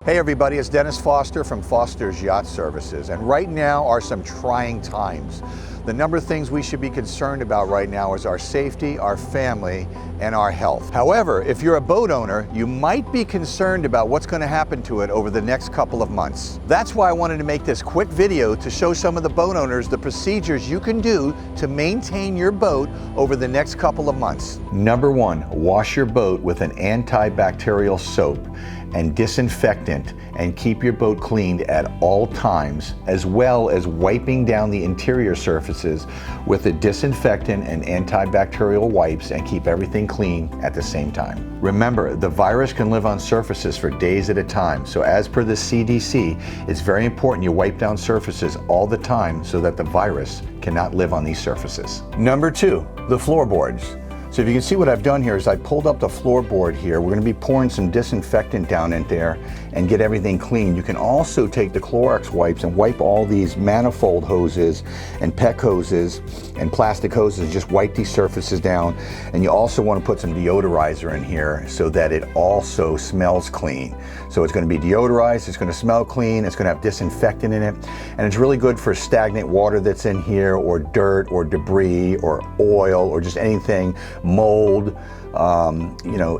Hey everybody, it's Dennis Foster from Foster's Yacht Services, and right now are some trying times. The number of things we should be concerned about right now is our safety, our family, and our health. However, if you're a boat owner, you might be concerned about what's going to happen to it over the next couple of months. That's why I wanted to make this quick video to show some of the boat owners the procedures you can do to maintain your boat over the next couple of months. Number one, wash your boat with an antibacterial soap and disinfectant and keep your boat cleaned at all times, as well as wiping down the interior surfaces with a disinfectant and antibacterial wipes and keep everything clean at the same time. Remember, the virus can live on surfaces for days at a time, so as per the CDC, it's very important you wipe down surfaces all the time so that the virus cannot live on these surfaces. Number two, the floorboards. So if you can see what I've done here is I pulled up the floorboard here. We're going to be pouring some disinfectant down in there and get everything clean. You can also take the Clorox wipes and wipe all these manifold hoses and PEX hoses and plastic hoses. Just wipe these surfaces down. And you also want to put some deodorizer in here so that it also smells clean. So it's going to be deodorized, it's going to smell clean, it's going to have disinfectant in it, and it's really good for stagnant water that's in here, or dirt or debris or oil or just anything, mold,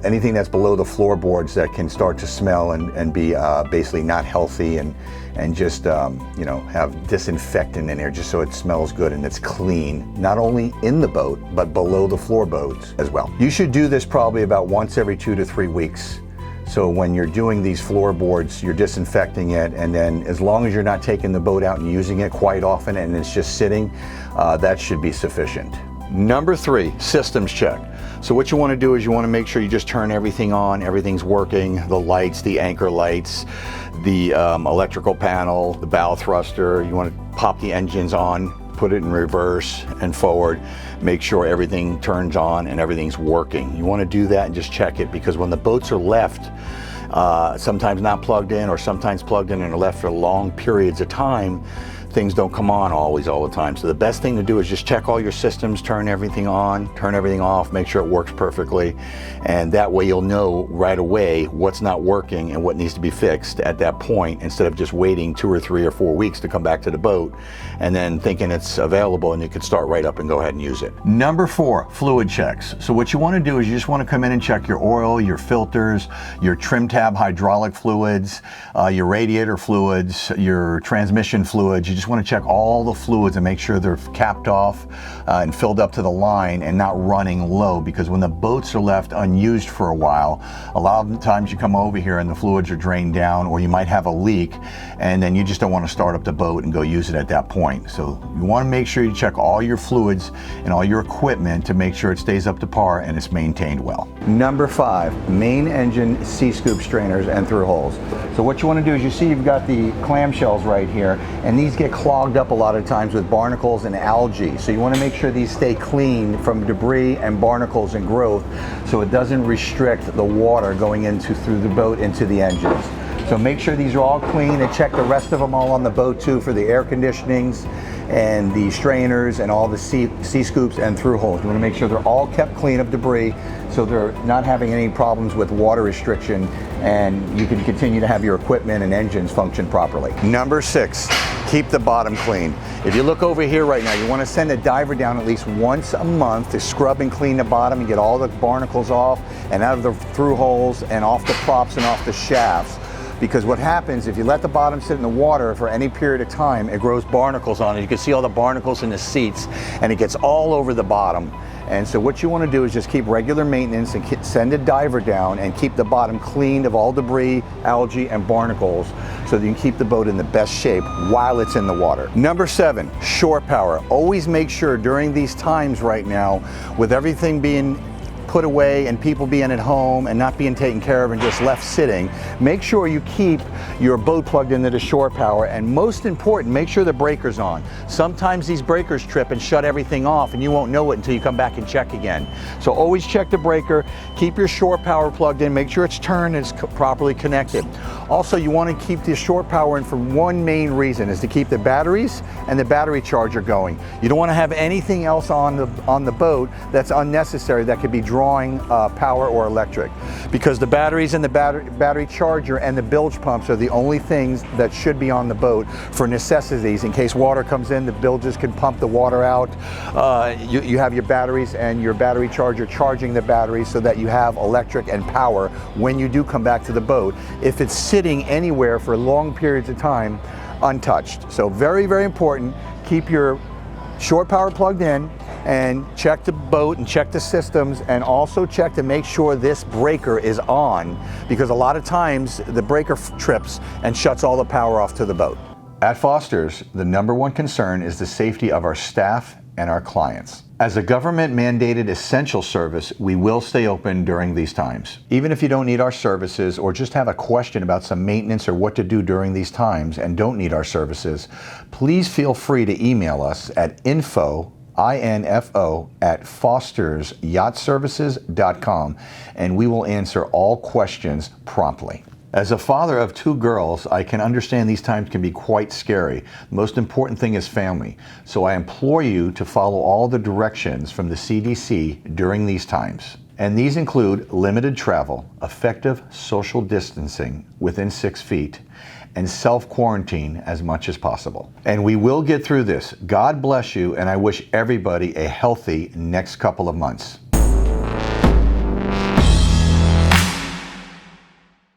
anything that's below the floorboards that can start to smell and be basically not healthy, and just have disinfectant in there just so it smells good and it's clean, not only in the boat but below the floorboards as well. You should do this probably about once every 2 to 3 weeks. So when you're doing these floorboards, you're disinfecting it, and then as long as you're not taking the boat out and using it quite often and it's just sitting, that should be sufficient. Number three, systems check. So what you want to do is you want to make sure you just turn everything on, everything's working, the lights, the anchor lights, the electrical panel, the bow thruster. You want to pop the engines on, put it in reverse and forward, make sure everything turns on and everything's working. You want to do that and just check it, because when the boats are left, sometimes not plugged in or sometimes plugged in and are left for long periods of time, things don't come on always all the time. So the best thing to do is just check all your systems, turn everything on, turn everything off, make sure it works perfectly, and that way you'll know right away what's not working and what needs to be fixed at that point, instead of just waiting 2 or 3 or 4 weeks to come back to the boat and then thinking it's available and you can start right up and go ahead and use it. Number four, fluid checks. So what you want to do is you just want to come in and check your oil, your filters, your trim tab hydraulic fluids, your radiator fluids, your transmission fluids. You just want to check all the fluids and make sure they're capped off and filled up to the line and not running low, because when the boats are left unused for a while, a lot of the times you come over here and the fluids are drained down, or you might have a leak, and then you just don't want to start up the boat and go use it at that point. So you want to make sure you check all your fluids and all your equipment to make sure it stays up to par and it's maintained well. Number five, main engine C-scoop strainers and through holes. So what you want to do is, you see you've got the clamshells right here, and these get clogged up a lot of times with barnacles and algae. So you want to make sure these stay clean from debris and barnacles and growth, so it doesn't restrict the water going through the boat into the engines. So make sure these are all clean, and check the rest of them all on the boat too, for the air conditionings and the strainers and all the C-scoops and through holes. You want to make sure they're all kept clean of debris, so they're not having any problems with water restriction, and you can continue to have your equipment and engines function properly. Number six, keep the bottom clean. If you look over here right now, you want to send a diver down at least once a month to scrub and clean the bottom and get all the barnacles off and out of the through holes and off the props and off the shafts. Because what happens, if you let the bottom sit in the water for any period of time, it grows barnacles on it. You can see all the barnacles in the seats, and it gets all over the bottom. And so what you want to do is just keep regular maintenance and send a diver down and keep the bottom cleaned of all debris, algae, and barnacles, so that you can keep the boat in the best shape while it's in the water. Number seven, shore power. Always make sure during these times right now, with everything being put away and people being at home and not being taken care of and just left sitting, make sure you keep your boat plugged into the shore power, and most important, make sure the breaker's on. Sometimes these breakers trip and shut everything off, and you won't know it until you come back and check again. So always check the breaker, keep your shore power plugged in, make sure it's turned and it's properly connected. Also, you want to keep the shore power in for one main reason, is to keep the batteries and the battery charger going. You don't want to have anything else on the boat that's unnecessary that could be drawing power or electric, because the batteries and the battery charger and the bilge pumps are the only things that should be on the boat for necessities. In case water comes in, the bilges can pump the water out. You have your batteries and your battery charger charging the batteries so that you have electric and power when you do come back to the boat, if it's sitting anywhere for long periods of time untouched. So very, very important, keep your shore power plugged in and check the boat and check the systems, and also check to make sure this breaker is on, because a lot of times the breaker trips and shuts all the power off to the boat. At Foster's, the #1 concern is the safety of our staff and our clients. As a government-mandated essential service, we will stay open during these times. Even if you don't need our services or just have a question about some maintenance or what to do during these times and don't need our services, please feel free to email us at info at fostersyachtservices.com, and we will answer all questions promptly. As a father of 2 girls, I can understand these times can be quite scary. The most important thing is family. So I implore you to follow all the directions from the CDC during these times. And these include limited travel, effective social distancing within 6 feet, and self-quarantine as much as possible. And we will get through this. God bless you, and I wish everybody a healthy next couple of months.